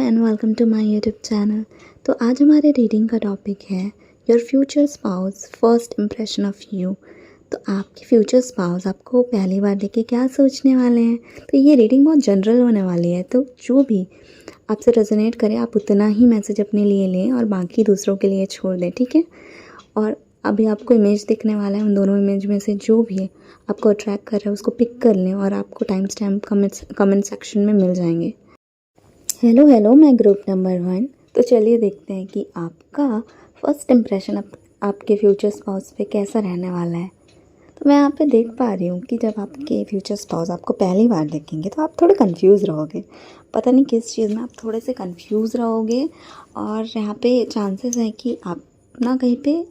And welcome to my YouTube channel. तो आज हमारे रीडिंग का टॉपिक है your future spouse first impression of you. तो आपके फ्यूचर स्पाउस आपको पहली बार देख के क्या सोचने वाले हैं। तो ये रीडिंग बहुत जनरल होने वाली है, तो जो भी आपसे रेजोनेट करे आप उतना ही मैसेज अपने लिए लें और बाकी दूसरों के लिए छोड़ दें, ठीक है। और अभी आपको इमेज दिखने वाला है, उन दोनों इमेज में से जो भी आपको अट्रैक्ट कर रहा है उसको पिक कर लें और आपको टाइम स्टैम्प कमेंट सेक्शन में मिल जाएंगे। हेलो, मैं ग्रुप नंबर 1। तो चलिए देखते हैं कि आपका फर्स्ट इम्प्रेशन आपके फ्यूचर स्पाउस पे कैसा रहने वाला है। तो मैं यहाँ पे देख पा रही हूँ कि जब आपके फ्यूचर स्पाउस आपको पहली बार देखेंगे तो आप थोड़े कंफ्यूज रहोगे, पता नहीं किस चीज़ में आप थोड़े से कंफ्यूज रहोगे। और यहाँ पे चांसेस हैं कि आप ना कहीं पे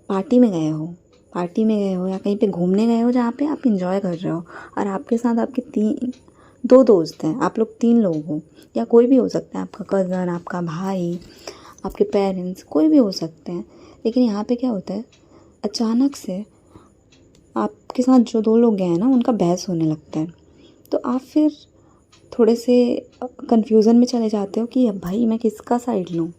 पार्टी में गए हो या कहीं पे घूमने गए हो जहाँ पे आप इंजॉय कर रहे हो और आपके साथ आपके दो दोस्त हैं, आप लोग 3 लोग हो या कोई भी हो सकता है, आपका कज़न, आपका भाई, आपके पेरेंट्स, कोई भी हो सकते हैं। लेकिन यहाँ पे क्या होता है, अचानक से आपके साथ जो 2 लोग गए हैं ना उनका बहस होने लगता है। तो आप फिर थोड़े से कन्फ्यूज़न में चले जाते हो कि अब भाई मैं किसका साइड लूँ,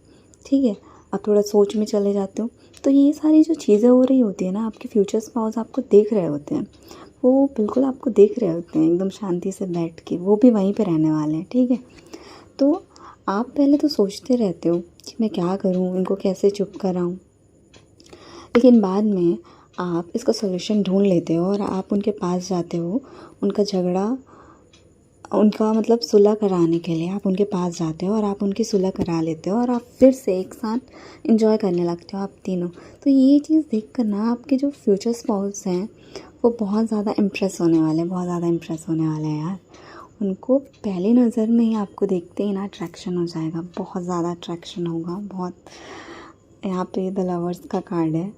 ठीक है। आप थोड़ा सोच में चले जाते हो। तो ये सारी जो चीज़ें हो रही होती है ना, आपके फ्यूचर स्पाउस आपको देख रहे होते हैं, वो बिल्कुल आपको देख रहे होते हैं एकदम शांति से बैठ के, वो भी वहीं पे रहने वाले हैं, ठीक है। तो आप पहले तो सोचते रहते हो कि मैं क्या करूँ, इनको कैसे चुप कराऊँ, लेकिन बाद में आप इसका सॉल्यूशन ढूंढ लेते हो और आप उनके पास जाते हो। उनका मतलब सुलह कराने के लिए आप उनके पास जाते हो और आप उनकी सुलह करा लेते हो और आप फिर से एक साथ एंजॉय करने लगते हो आप तीनों। तो ये चीज़ देख कर ना आपके जो फ्यूचर स्पाउस हैं वो बहुत ज़्यादा इम्प्रेस होने वाले हैं यार। उनको पहली नज़र में ही आपको देखते ही ना अट्रैक्शन हो जाएगा, बहुत ज़्यादा अट्रैक्शन होगा, बहुत। यहाँ पे द लवर्स का कार्ड है,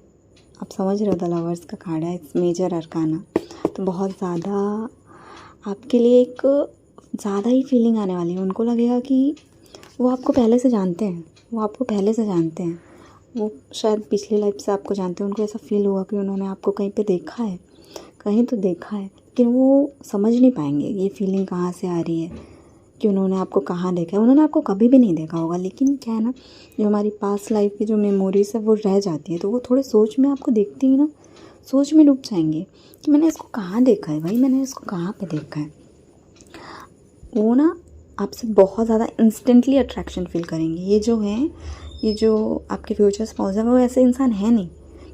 आप समझ रहे हो, द लवर्स का कार्ड है, इट्स मेजर अरकाना। तो बहुत ज़्यादा आपके लिए एक ज़्यादा ही फीलिंग आने वाली है। उनको लगेगा कि वो आपको पहले से जानते हैं, वो शायद पिछली लाइफ से आपको जानते हैं। उनको ऐसा फील हुआ कि उन्होंने आपको कहीं तो देखा है, लेकिन वो समझ नहीं पाएंगे ये फीलिंग कहाँ से आ रही है, कि उन्होंने आपको कहाँ देखा है। उन्होंने आपको कभी भी नहीं देखा होगा, लेकिन क्या है ना, जो हमारी पास्ट लाइफ की जो मेमोरीज है वो रह जाती है। तो वो थोड़े सोच में आपको देखते ही ना सोच में डूब जाएंगे कि मैंने इसको कहाँ देखा है, मैंने इसको कहाँ पे देखा है। वो ना आपसे बहुत ज़्यादा इंस्टेंटली अट्रैक्शन फील करेंगे। ये जो आपके फ्यूचर स्पाउस है वो ऐसे इंसान है नहीं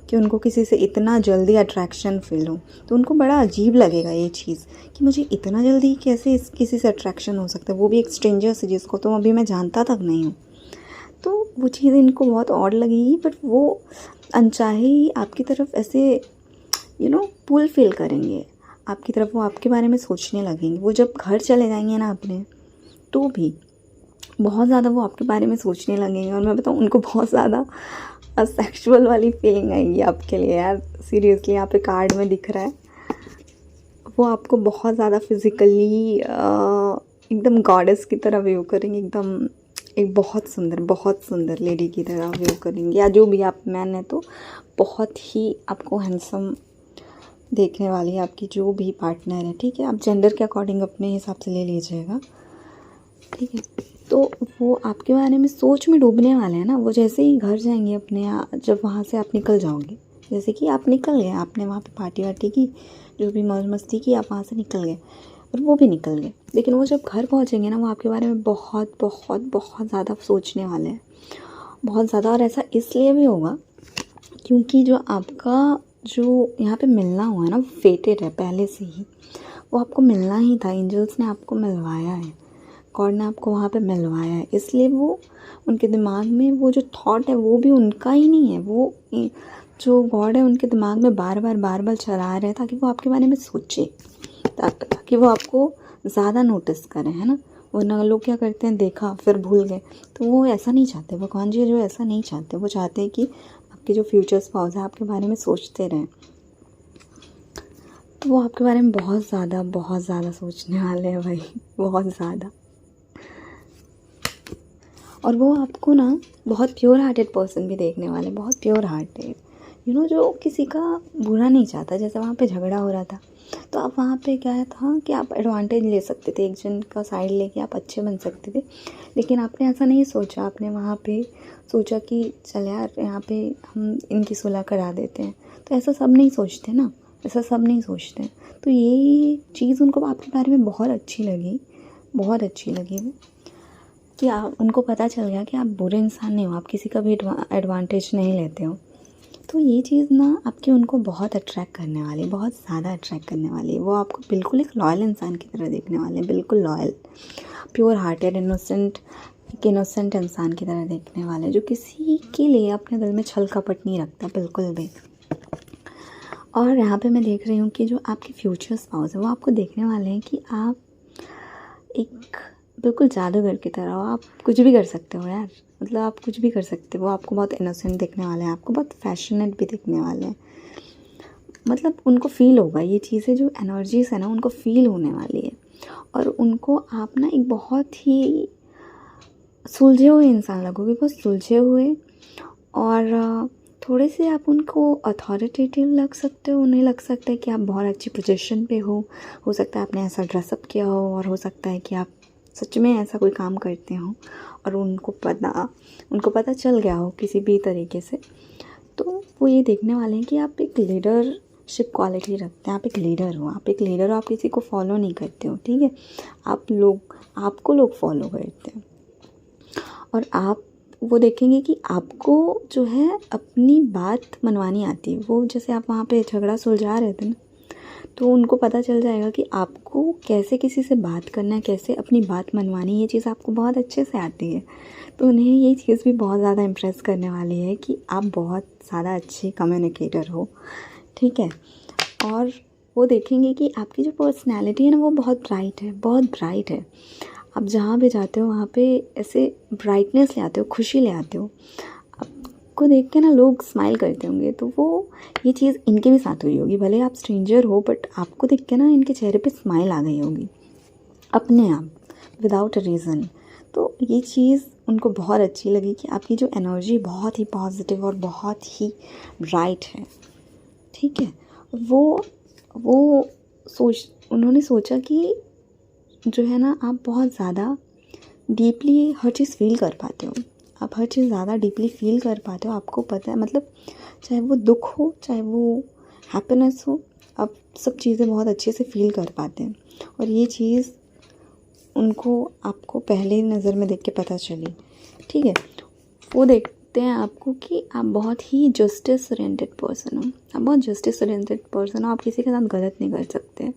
कि उनको किसी से इतना जल्दी अट्रैक्शन फील हो। तो उनको बड़ा अजीब लगेगा ये चीज़ कि मुझे इतना जल्दी कैसे किसी से अट्रैक्शन हो सकता है, वो भी एक स्ट्रेंजर से जिसको तो अभी मैं जानता तक नहीं हूँ। तो वो चीज़ इनको बहुत ऑड लगेगी, बट वो अनचाहे ही आपकी तरफ ऐसे पुल फील करेंगे आपकी तरफ, वो आपके बारे में सोचने लगेंगे। वो जब घर चले जाएंगे ना अपने, तो भी बहुत ज़्यादा वो आपके बारे में सोचने लगेंगे। और मैं बताऊँ, उनको बहुत ज़्यादा सेक्सुअल वाली फीलिंग आएगी आपके लिए यार, सीरियसली। यहाँ पे कार्ड में दिख रहा है वो आपको बहुत ज़्यादा फिज़िकली एकदम गॉडेस की तरह व्यू करेंगे, एकदम एक बहुत सुंदर लेडी की तरह व्यू करेंगे। या जो भी आप मैन है तो बहुत ही आपको हैंडसम देखने वाली है आपकी जो भी पार्टनर है, ठीक है। आप जेंडर के अकॉर्डिंग अपने हिसाब से ले लीजिएगा, ठीक है। तो वो आपके बारे में सोच में डूबने वाले हैं ना। वो जैसे ही घर जाएंगे अपने, जब वहाँ से आप निकल जाओगे, जैसे कि आप निकल गए, आपने वहाँ पे पार्टी वार्टी की, जो भी मौज मस्ती की, आप वहाँ से निकल गए और वो भी निकल गए। लेकिन वो जब घर पहुँचेंगे ना, वो आपके बारे में बहुत ज़्यादा सोचने वाले हैं, बहुत ज़्यादा। और ऐसा इसलिए भी होगा क्योंकि जो यहाँ पे मिलना हुआ है ना, वो फेटेड है पहले से ही, वो आपको मिलना ही था। एंजल्स ने आपको मिलवाया है, गॉड ने आपको वहाँ पे मिलवाया है। इसलिए वो उनके दिमाग में वो जो थॉट है वो भी उनका ही नहीं है, वो जो गॉड है उनके दिमाग में बार बार चला रहे हैं ताकि वो आपके बारे में सोचे, ताकि वो आपको ज़्यादा नोटिस करें, है ना। वरना लोग क्या करते हैं, देखा फिर भूल गए। तो वो ऐसा नहीं चाहते, भगवान जी जो ऐसा नहीं चाहते। वो चाहते हैं कि आपके जो फ्यूचर स्पाउस है आपके बारे में सोचते रहें। तो वो आपके बारे में बहुत ज़्यादा सोचने वाले हैं भाई, बहुत ज़्यादा। और वो आपको ना बहुत प्योर हार्टेड पर्सन भी देखने वाले, बहुत प्योर हार्टेड, जो किसी का बुरा नहीं चाहता। जैसे वहाँ पे झगड़ा हो रहा था, तो आप वहाँ पे क्या था कि आप एडवांटेज ले सकते थे, एक जन का साइड लेके आप अच्छे बन सकते थे। लेकिन आपने ऐसा नहीं सोचा, आपने वहाँ पे सोचा कि चल यार यहाँ पे हम इनकी सुलह करा देते हैं। तो ऐसा सब नहीं सोचते ना, ऐसा सब नहीं सोचते। तो ये चीज़ उनको आपके बारे में बहुत अच्छी लगी, बहुत अच्छी लगी वो, कि आप उनको पता चल गया कि आप बुरे इंसान नहीं हो, आप किसी का भी एडवांटेज नहीं लेते हो। तो ये चीज़ ना आपकी उनको बहुत अट्रैक्ट करने वाली है, बहुत ज़्यादा अट्रैक्ट करने वाली है। वो आपको बिल्कुल एक लॉयल इंसान की तरह देखने वाले हैं, बिल्कुल लॉयल, प्योर हार्टेड, इनोसेंट, एक इनोसेंट इंसान की तरह देखने वाले हैं, जो किसी के लिए अपने दिल में छल कपट नहीं रखता बिल्कुल भी। और यहाँ पे मैं देख रही हूँ कि जो आपके फ्यूचर स्पाउस है वो आपको देखने वाले हैं कि आप एक बिल्कुल जादूगर की तरह हो, आप कुछ भी कर सकते हो यार, मतलब आप कुछ भी कर सकते हो। वो आपको बहुत इनोसेंट दिखने वाले हैं, आपको बहुत फैशनेट भी दिखने वाले हैं। मतलब उनको फ़ील होगा ये चीज़ें, जो एनर्जीज़ है ना उनको फ़ील होने वाली है। और उनको आप ना एक बहुत ही सुलझे हुए इंसान लगोगे, बहुत सुलझे हुए, और थोड़े से आप उनको अथॉरिटेटिव लग सकते हो। उन्हें लग सकता है कि आप बहुत अच्छी पोजीशन पे हो सकता है आपने ऐसा ड्रेसअप किया हो, और हो सकता है कि आप सच में ऐसा कोई काम करते हो और उनको पता चल गया हो किसी भी तरीके से। तो वो ये देखने वाले हैं कि आप एक लीडरशिप क्वालिटी रखते हैं, आप एक लीडर हो, आप एक लीडर हो, आप किसी को फॉलो नहीं करते हो, ठीक है। आपको लोग फॉलो करते हैं, और आप वो देखेंगे कि आपको जो है अपनी बात मनवानी आती है। वो जैसे आप वहाँ पे झगड़ा सुलझा रहे थे ना, तो उनको पता चल जाएगा कि आपको कैसे किसी से बात करना है, कैसे अपनी बात मनवानी, ये चीज़ आपको बहुत अच्छे से आती है। तो उन्हें ये चीज़ भी बहुत ज़्यादा इम्प्रेस करने वाली है कि आप बहुत ज़्यादा अच्छे कम्युनिकेटर हो, ठीक है। और वो देखेंगे कि आपकी जो पर्सनैलिटी है ना वो बहुत ब्राइट है, बहुत ब्राइट है। आप जहाँ भी जाते हो वहाँ पे ऐसे ब्राइटनेस ले आते हो, खुशी ले आते हो। आपको देख के ना लोग स्माइल करते होंगे। तो वो ये चीज़ इनके भी साथ हुई होगी, भले आप स्ट्रेंजर हो, बट आपको देख के ना इनके चेहरे पे स्माइल आ गई होगी अपने आप, विदाउट अ रीज़न। तो ये चीज़ उनको बहुत अच्छी लगी कि आपकी जो एनर्जी बहुत ही पॉजिटिव और बहुत ही ब्राइट है, ठीक है। वो उन्होंने सोचा कि जो है ना आप बहुत ज़्यादा डीपली हर चीज़ फ़ील कर पाते हो, आप हर चीज़ ज़्यादा डीपली फ़ील कर पाते हो। आपको पता है, मतलब चाहे वो दुख हो चाहे वो हैप्पीनेस हो, आप सब चीज़ें बहुत अच्छे से फ़ील कर पाते हैं। और ये चीज़ उनको आपको पहले नज़र में देख के पता चली, ठीक है। वो देखते हैं आपको कि आप बहुत ही जस्टिस ओरिएंटेड पर्सन हो, आप बहुत जस्टिस ओरिएंटेड पर्सन हो। आप किसी के साथ गलत नहीं कर सकते,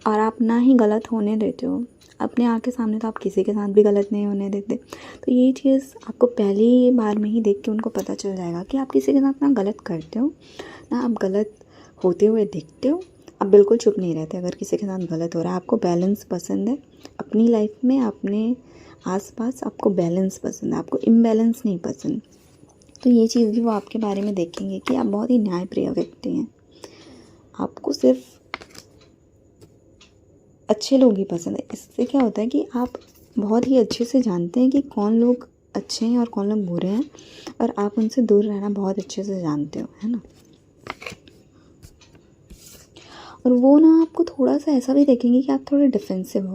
और आप ना ही गलत होने देते हो अपने आँख के सामने, तो आप किसी के साथ भी गलत नहीं होने देते। तो ये चीज़ आपको पहली बार में ही देख के उनको पता चल जाएगा कि आप किसी के साथ ना गलत करते हो, ना आप गलत होते हुए दिखते हो। आप बिल्कुल चुप नहीं रहते अगर किसी के साथ गलत हो रहा है। आपको बैलेंस पसंद है अपनी लाइफ में, अपने आसपास आपको बैलेंस पसंद है, आपको इम्बैलेंस नहीं पसंद। तो ये चीज़ भी वो आपके बारे में देखेंगे कि आप बहुत ही न्यायप्रिय व्यक्ति हैं, आपको सिर्फ अच्छे लोग ही पसंद है। इससे क्या होता है कि आप बहुत ही अच्छे से जानते हैं कि कौन लोग अच्छे हैं और कौन लोग बुरे हैं, और आप उनसे दूर रहना बहुत अच्छे से जानते हो, है ना। और वो ना आपको थोड़ा सा ऐसा भी देखेंगे कि आप थोड़े डिफेंसिव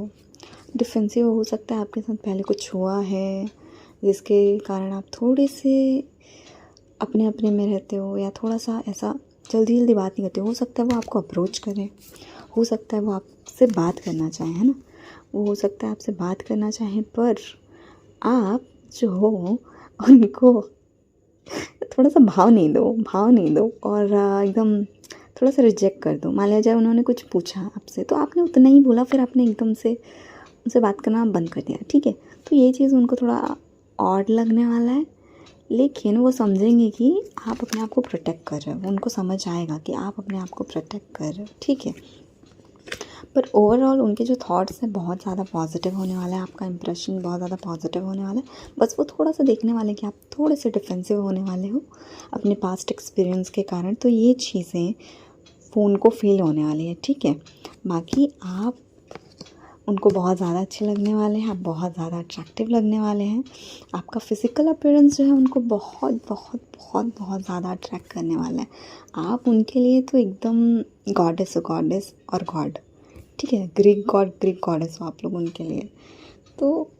हो सकता है आपके साथ पहले कुछ हुआ है जिसके कारण आप थोड़े से अपने में रहते हो, या थोड़ा सा ऐसा जल्दी बात नहीं करते हो सकता है वो आपको अप्रोच करें, हो सकता है वो आपसे बात करना चाहें, है ना। वो हो सकता है आपसे बात करना चाहें, पर आप जो हो उनको थोड़ा सा भाव नहीं दो, और एकदम थोड़ा सा रिजेक्ट कर दो। मान लिया जाए उन्होंने कुछ पूछा आपसे, तो आपने उतना ही बोला, फिर आपने एकदम से उनसे बात करना बंद कर दिया, ठीक है। तो ये चीज़ उनको थोड़ा ऑड लगने वाला है, लेकिन वो समझेंगे कि आप अपने आप को प्रोटेक्ट कर रहे हो। उनको समझ आएगा कि आप अपने आप को प्रोटेक्ट कर रहे हो, ठीक है। पर ओवरऑल उनके जो थॉट्स हैं बहुत ज़्यादा पॉजिटिव होने वाला है, आपका इंप्रेशन बहुत ज़्यादा पॉजिटिव होने वाला है। बस वो थोड़ा सा देखने वाले कि आप थोड़े से डिफेंसिव होने वाले हो अपने पास्ट एक्सपीरियंस के कारण। तो ये चीज़ें फ़ोन को फील होने वाली है, ठीक है। बाकी आप उनको बहुत ज़्यादा अच्छे लगने वाले हैं, आप बहुत ज़्यादा अट्रैक्टिव लगने वाले हैं। आपका फिज़िकल अपीयरेंस जो है उनको बहुत बहुत बहुत बहुत ज़्यादा अट्रैक्ट करने वाला है। आप उनके लिए तो एकदम गॉडेस हो, गॉडेस और गॉड, ठीक है, ग्रीक गॉड ग्रीक गॉडेस हो आप लोग उनके लिए। तो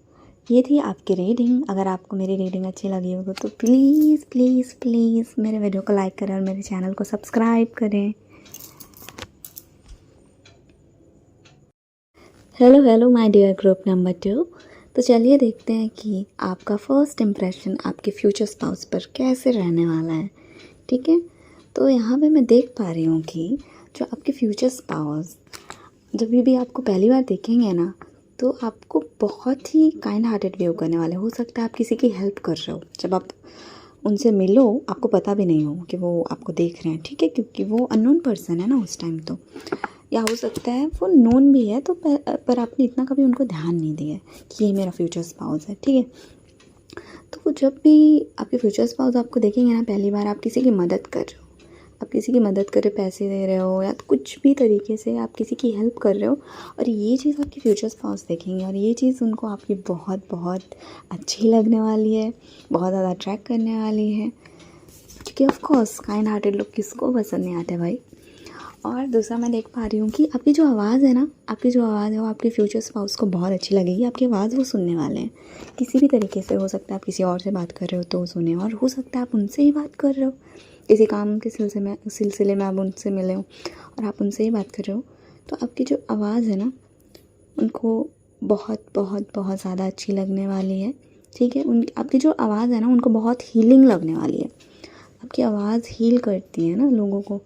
ये थी आपकी रीडिंग। अगर आपको मेरी रीडिंग अच्छी लगी हो तो प्लीज़ प्लीज़ प्लीज़ मेरे वीडियो को लाइक करें और मेरे चैनल को सब्सक्राइब करें। Hello hello my dear group number 2। तो चलिए देखते हैं कि आपका फर्स्ट इम्प्रेशन आपके फ्यूचर स्पाउस पर कैसे रहने वाला है, ठीक है। तो यहाँ पे मैं देख पा रही हूँ कि जो आपके फ्यूचर स्पाउस जब भी आपको पहली बार देखेंगे ना, तो आपको बहुत ही काइंड हार्टेड व्यू करने वाले। हो सकता है आप किसी की हेल्प कर रहे हो, जब आप उनसे मिलो आपको पता भी नहीं हो कि वो आपको देख रहे हैं, ठीक है, क्योंकि वो अननोन पर्सन है ना उस टाइम। तो या हो सकता है वो नोन भी है, तो पर आपने इतना कभी उनको ध्यान नहीं दिया कि ये मेरा फ्यूचर स्पाउस है, ठीक है। तो जब भी आपके फ्यूचर स्पाउस आपको देखेंगे ना पहली बार, आप किसी की मदद कर रहे हो, आप किसी की मदद कर रहे, पैसे दे रहे हो या तो कुछ भी तरीके से आप किसी की हेल्प कर रहे हो, और ये चीज़ आपके फ्यूचर स्पाउस देखेंगे और ये चीज़ उनको आपकी बहुत बहुत अच्छी लगने वाली है, बहुत ज़्यादा अट्रैक्ट करने वाली है, क्योंकि ऑफ कोर्स काइंड हार्टेड लोग किसको पसंद नहीं आते भाई। और दूसरा मैं देख पा रही हूँ कि आपकी जो आवाज़ है ना, आपकी जो आवाज़ है वो आपके फ्यूचर स्पाउस को बहुत अच्छी लगेगी। आपकी आवाज़ वो सुनने वाले हैं किसी भी तरीके से। हो सकता है आप किसी और से बात कर रहे हो तो वो सुने, और हो सकता है आप उनसे ही बात कर रहे हो, किसी काम के सिलसिले में आप उनसे मिले हो और आप उनसे ही बात कर रहे हो। तो आपकी जो आवाज़ है ना उनको बहुत बहुत बहुत ज़्यादा अच्छी लगने वाली है, ठीक है। आपकी जो आवाज़ है ना उनको बहुत हीलिंग लगने वाली है। आपकी आवाज़ हील करती है ना लोगों को,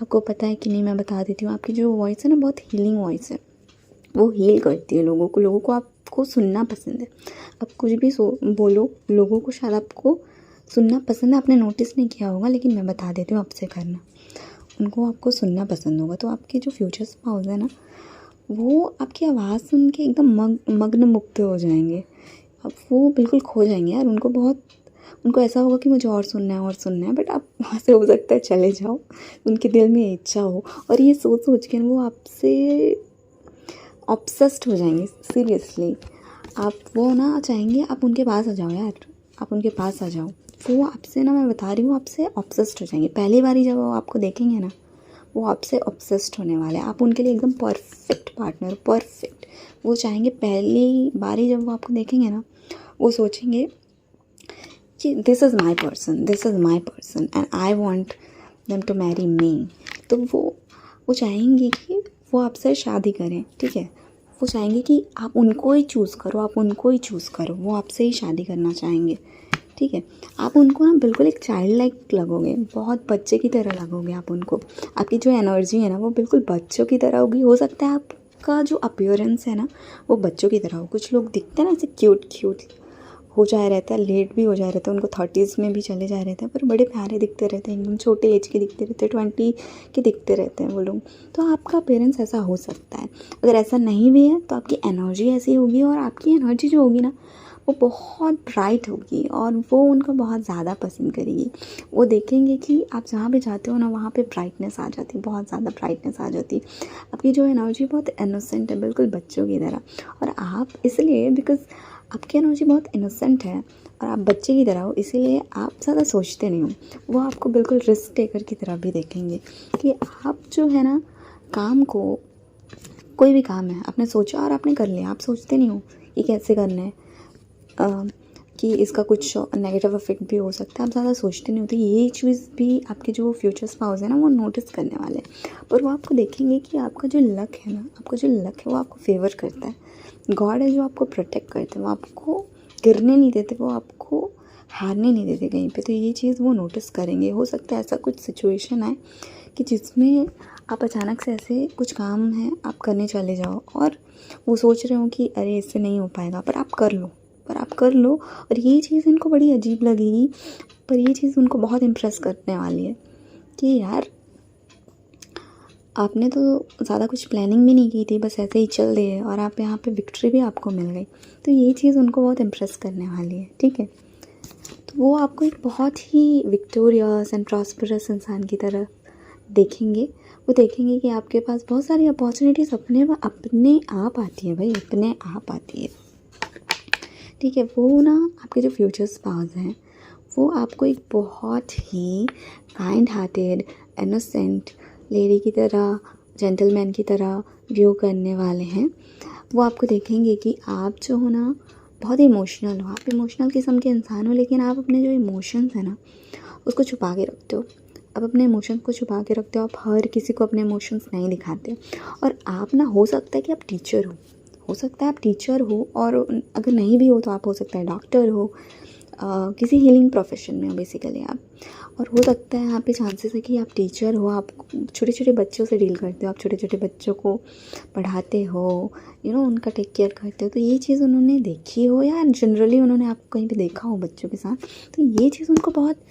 आपको पता है कि नहीं, मैं बता देती हूँ। आपकी जो वॉइस है ना बहुत हीलिंग वॉइस है, वो हील करती है लोगों को। लोगों को आपको सुनना पसंद है। आप कुछ भी बोलो, लोगों को शायद आपको सुनना पसंद है। आपने नोटिस नहीं किया होगा, लेकिन मैं बता देती हूँ आपसे करना, उनको आपको सुनना पसंद होगा। तो आपके जो फ्यूचर स्पाउस है ना वो आपकी आवाज़ सुन के एकदम मग्न मुक्त हो जाएंगे। अब वो बिल्कुल खो जाएंगे यार। उनको ऐसा होगा कि मुझे और सुनना है, बट आप वहाँ से हो सकता है चले जाओ। उनके दिल में इच्छा हो और ये सोच के वो आपसे ऑब्सेस्ड हो जाएंगे। सीरियसली आप वो ना चाहेंगे आप उनके पास आ जाओ यार, आप उनके पास आ जाओ। वो आपसे ना, मैं बता रही हूँ, आपसे ऑब्सेस्ड हो जाएंगे। पहली बारी जब वो आपको देखेंगे ना वो आपसे ऑब्सेस्ड होने वाले हैं। आप उनके लिए एकदम परफेक्ट पार्टनर, परफेक्ट। वो चाहेंगे पहली बारी जब वो आपको देखेंगे ना वो सोचेंगे कि this is my person and I want them to marry me. तो वो चाहेंगे कि वो आपसे शादी करें, ठीक है। वो चाहेंगे कि आप उनको ही चूज़ करो, वो आपसे ही शादी करना चाहेंगे, ठीक है। आप उनको ना बिल्कुल एक चाइल्ड लाइक लगोगे, बहुत बच्चे की तरह लगोगे आप उनको। आपकी जो एनर्जी है ना वो बिल्कुल बच्चों की तरह होगी। हो सकता है आपका जो अपीयरेंस है ना वो बच्चों की तरह हो। कुछ लोग दिखते हैं ना ऐसे क्यूट हो जाए रहता है, लेट भी हो जाए रहता है, उनको 30s में भी चले जाए रहते हैं, पर बड़े प्यारे दिखते रहते हैं, एकदम छोटे एज के दिखते रहते हैं, 20 के दिखते रहते हैं वो लोग। तो आपका पेरेंट्स ऐसा हो सकता है। अगर ऐसा नहीं भी है तो आपकी एनर्जी ऐसी होगी, और आपकी एनर्जी जो होगी ना वो बहुत ब्राइट होगी और वो उनको बहुत ज़्यादा पसंद करेगी। वो देखेंगे कि आप जहाँ भी जाते हो ना वहाँ पे ब्राइटनेस आ जाती है, बहुत ज़्यादा ब्राइटनेस आ जाती है। आपकी जो एनर्जी बहुत इनोसेंट है, बिल्कुल बच्चों की तरह। और आप इसलिए, बिकॉज आपकी एनर्जी बहुत इनोसेंट है और आप बच्चे की तरह हो, इसीलिए आप ज़्यादा सोचते नहीं हो। वो आपको बिल्कुल रिस्क टेकर की तरह भी देखेंगे कि आप जो है ना काम को, कोई भी काम है आपने सोचा और आपने कर लिया, आप सोचते नहीं हो कि कैसे करना है, कि इसका कुछ नेगेटिव इफेक्ट भी हो सकता है। आप ज़्यादा सोचते नहीं होते। ये चीज़ भी आपके जो फ्यूचर स्पाउस है ना वो नोटिस करने वाले हैं। पर वो आपको देखेंगे कि आपका जो लक है ना, आपका जो लक है वो आपको फेवर करता है। गॉड है जो आपको प्रोटेक्ट करते हैं, वो आपको गिरने नहीं देते, वो आपको हारने नहीं देते कहीं पे। तो ये चीज़ वो नोटिस करेंगे। हो सकता है ऐसा कुछ सिचुएशन आए कि जिसमें आप अचानक से ऐसे कुछ काम है आप करने चले जाओ और वो सोच रहे हो कि अरे इससे नहीं हो पाएगा, पर आप कर लो। और ये चीज़ इनको बड़ी अजीब लगेगी, पर ये चीज़ उनको बहुत इम्प्रेस करने वाली है कि यार आपने तो ज़्यादा कुछ प्लानिंग भी नहीं की थी, बस ऐसे ही चल दिए और आप यहाँ पे विक्ट्री भी आपको मिल गई। तो ये चीज़ उनको बहुत इम्प्रेस करने वाली है, ठीक है। तो वो आपको एक बहुत ही विक्टोरियस एंड प्रॉस्परस इंसान की तरह देखेंगे। वो देखेंगे कि आपके पास बहुत सारी अपॉर्चुनिटीज़ अपने आप आती है भाई, अपने आप आती है। ठीक है, वो ना आपके जो फ्यूचर स्पाउस हैं वो आपको एक बहुत ही काइंड हार्टेड, इनोसेंट लेडी की तरह, जेंटलमैन की तरह व्यू करने वाले हैं। वो आपको देखेंगे कि आप जो हो ना बहुत इमोशनल हो, आप इमोशनल किस्म के इंसान हो, लेकिन आप अपने जो इमोशंस हैं ना उसको छुपा के रखते हो। आप अपने इमोशंस को छुपा के रखते हो, आप हर किसी को अपने इमोशंस नहीं दिखाते। और आप ना, हो सकता है कि आप टीचर हो सकता है आप टीचर हो, और अगर नहीं भी हो तो आप हो सकता है डॉक्टर हो, किसी हीलिंग प्रोफेशन में हो बेसिकली आप। और हो सकता है यहाँ पे चांसेस है कि आप टीचर हो, आप छोटे छोटे बच्चों से डील करते हो, आप छोटे छोटे बच्चों को पढ़ाते हो, उनका टेक केयर करते हो। तो ये चीज़ उन्होंने देखी हो या जनरली उन्होंने आपको कहीं पे देखा हो बच्चों के साथ, तो ये चीज़ उनको बहुत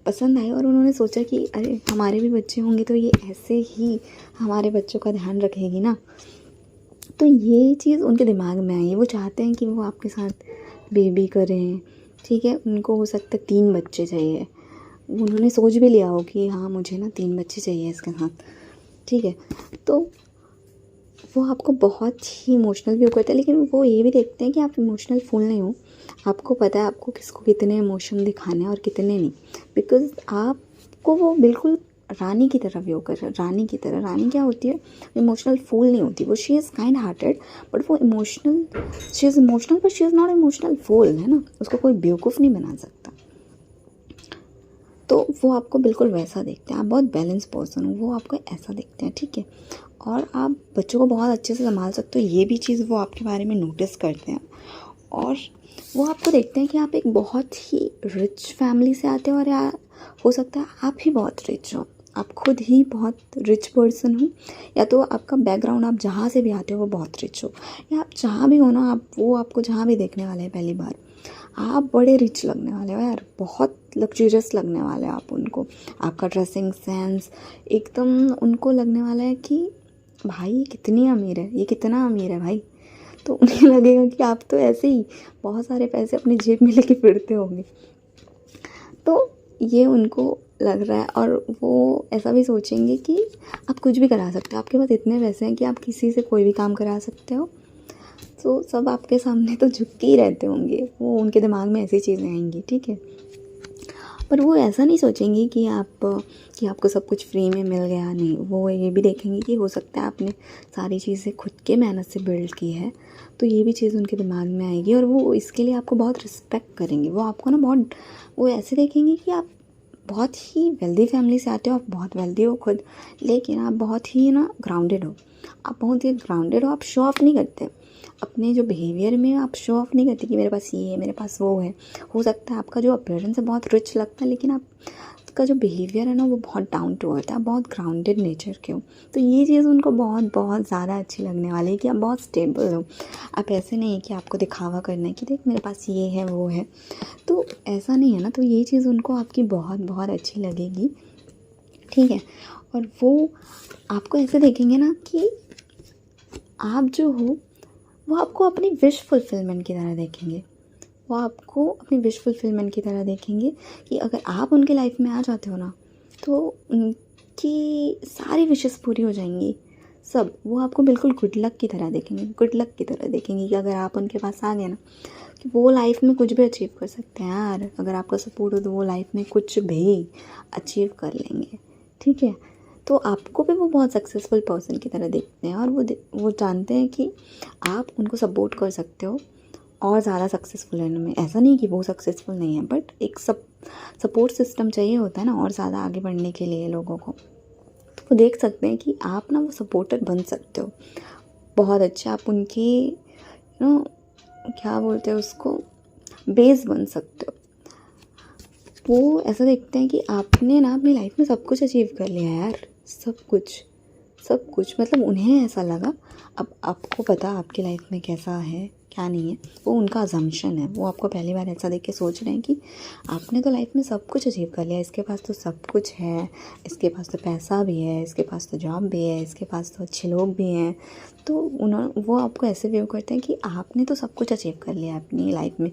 पसंद आई और उन्होंने सोचा कि अरे हमारे भी बच्चे होंगे तो ये ऐसे ही हमारे बच्चों का ध्यान रखेगी ना। तो ये चीज़ उनके दिमाग में आई, वो चाहते हैं कि वो आपके साथ बेबी करें। ठीक है, उनको हो सकता है 3 बच्चे चाहिए, उन्होंने सोच भी लिया हो कि हाँ मुझे ना 3 बच्चे चाहिए इसके साथ। ठीक है, तो वो आपको बहुत ही इमोशनल व्यू करते हैं, लेकिन वो ये भी देखते हैं कि आप इमोशनल फूल नहीं हो। आपको पता है आपको किसको कितने इमोशन दिखाने हैं और कितने नहीं, बिकॉज़ आपको वो बिल्कुल रानी की तरह व्यू कर रहे हैं। रानी की तरह, रानी क्या होती है, इमोशनल फूल नहीं होती वो, she is kind hearted, but वो emotional, she is emotional but she is not emotional fool, है ना, उसको कोई बेवकूफ़ नहीं बना सकता। तो वो आपको बिल्कुल वैसा देखते हैं, आप बहुत बैलेंस पर्सन हो, वो आपको ऐसा देखते हैं। ठीक है, और आप बच्चों को बहुत अच्छे से संभाल सकते हो, ये भी चीज़ वो आपके बारे में नोटिस करते हैं। और वो आपको देखते हैं कि आप एक बहुत ही रिच फैमिली से आते हो, और या हो सकता है आप ही बहुत रिच हो, आप खुद ही बहुत रिच पर्सन हो, या तो आपका बैकग्राउंड, आप जहाँ से भी आते हो वो बहुत रिच हो, या आप जहाँ भी हो ना, आप वो आपको जहाँ भी देखने वाले हैं पहली बार, आप बड़े रिच लगने वाले हो यार, बहुत लग्जरियस लगने वाले हो आप उनको। आपका ड्रेसिंग सेंस एकदम उनको लगने वाला है कि भाई ये कितनी अमीर है, ये कितना अमीर है भाई। तो उन्हें लगेगा कि आप तो ऐसे ही बहुत सारे पैसे अपनी जेब में लेके फिरते होंगे। तो ये उनको लग रहा है, और वो ऐसा भी सोचेंगे कि आप कुछ भी करा सकते हो, आपके पास इतने पैसे हैं कि आप किसी से कोई भी काम करा सकते हो। तो सब आपके सामने तो झुक के ही रहते होंगे, वो उनके दिमाग में ऐसी चीज़ें आएंगी। ठीक है, पर वो ऐसा नहीं सोचेंगे कि आपको सब कुछ फ्री में मिल गया, नहीं, वो ये भी देखेंगे कि हो सकता है आपने सारी चीज़ें खुद के मेहनत से बिल्ड की है। तो ये भी चीज़ उनके दिमाग में आएगी, और वो इसके लिए आपको बहुत रिस्पेक्ट करेंगे। वो आपको ना बहुत, वो ऐसे देखेंगे कि आप बहुत ही वेल्दी फैमिली से आते हो, आप बहुत वेल्दी हो खुद, लेकिन आप बहुत ही ना ग्राउंडेड हो, आप बहुत ही ग्राउंडेड हो। आप शो ऑफ नहीं करते अपने जो बिहेवियर में, आप शो ऑफ नहीं करते कि मेरे पास ये है, मेरे पास वो है। हो सकता है आपका जो अपीयरेंस है बहुत रिच लगता है, लेकिन आपका जो बिहेवियर है ना वो बहुत डाउन टू अर्थ है, आप बहुत ग्राउंडेड नेचर के हो। तो ये चीज़ उनको बहुत बहुत ज़्यादा अच्छी लगने वाली है कि आप बहुत स्टेबल हो। आप ऐसे नहीं है कि आपको दिखावा करना है कि देख मेरे पास ये है वो है, तो ऐसा नहीं है ना। तो ये चीज़ उनको आपकी बहुत बहुत अच्छी लगेगी। ठीक है, और वो आपको ऐसे देखेंगे ना कि आप जो हो वो आपको अपनी विश फुलफिलमेंट की तरह देखेंगे। वो आपको अपनी विश फुलफिलमेंट की तरह देखेंगे कि अगर आप उनके लाइफ में आ जाते हो ना तो उनकी सारी विशेस पूरी हो जाएंगी सब। वो आपको बिल्कुल गुड लक की तरह देखेंगे, गुड लक की तरह देखेंगे कि अगर आप उनके पास आ गए ना कि वो लाइफ में कुछ भी अचीव कर सकते हैं यार। अगर आपका सपोर्ट हो तो वो लाइफ में कुछ भी अचीव कर लेंगे। ठीक है, तो आपको भी वो बहुत सक्सेसफुल पर्सन की तरह देखते हैं, और वो जानते हैं कि आप उनको सपोर्ट कर सकते हो और ज़्यादा सक्सेसफुल होने में। ऐसा नहीं कि वो सक्सेसफुल नहीं है, बट एक सपोर्ट सिस्टम चाहिए होता है ना और ज़्यादा आगे बढ़ने के लिए लोगों को। तो वो देख सकते हैं कि आप ना वो सपोर्टर बन सकते हो बहुत अच्छा। आप उनकी क्या बोलते हैं उसको, बेस बन सकते हो। वो ऐसा देखते हैं कि आपने ना अपनी लाइफ में सब कुछ अचीव कर लिया यार, सब कुछ सब कुछ। मतलब उन्हें ऐसा लगा, अब आपको पता आपकी लाइफ में कैसा है क्या नहीं है, वो उनका अजम्पशन है। वो आपको पहली बार ऐसा देख के सोच रहे हैं कि आपने तो लाइफ में सब कुछ अचीव कर लिया, इसके पास तो सब कुछ है, इसके पास तो पैसा भी है, इसके पास तो जॉब भी है, इसके पास तो अच्छे लोग भी हैं। तो वो आपको ऐसे व्यू करते हैं कि आपने तो सब कुछ अचीव कर लिया अपनी लाइफ में,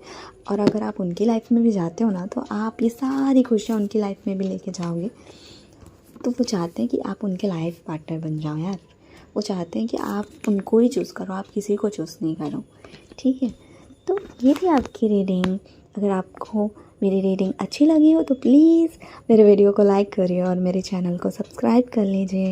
और अगर आप उनकी लाइफ में भी जाते हो ना तो आप ये सारी खुशियाँ उनकी लाइफ में भी लेके जाओगे। तो वो चाहते हैं कि आप उनके लाइफ पार्टनर बन जाओ यार। वो चाहते हैं कि आप उनको ही चूज़ करो, आप किसी को चूज़ नहीं करो, ठीक है। तो ये थी आपकी रीडिंग। अगर आपको मेरी रीडिंग अच्छी लगी हो तो प्लीज़ मेरे वीडियो को लाइक करिए और मेरे चैनल को सब्सक्राइब कर लीजिए।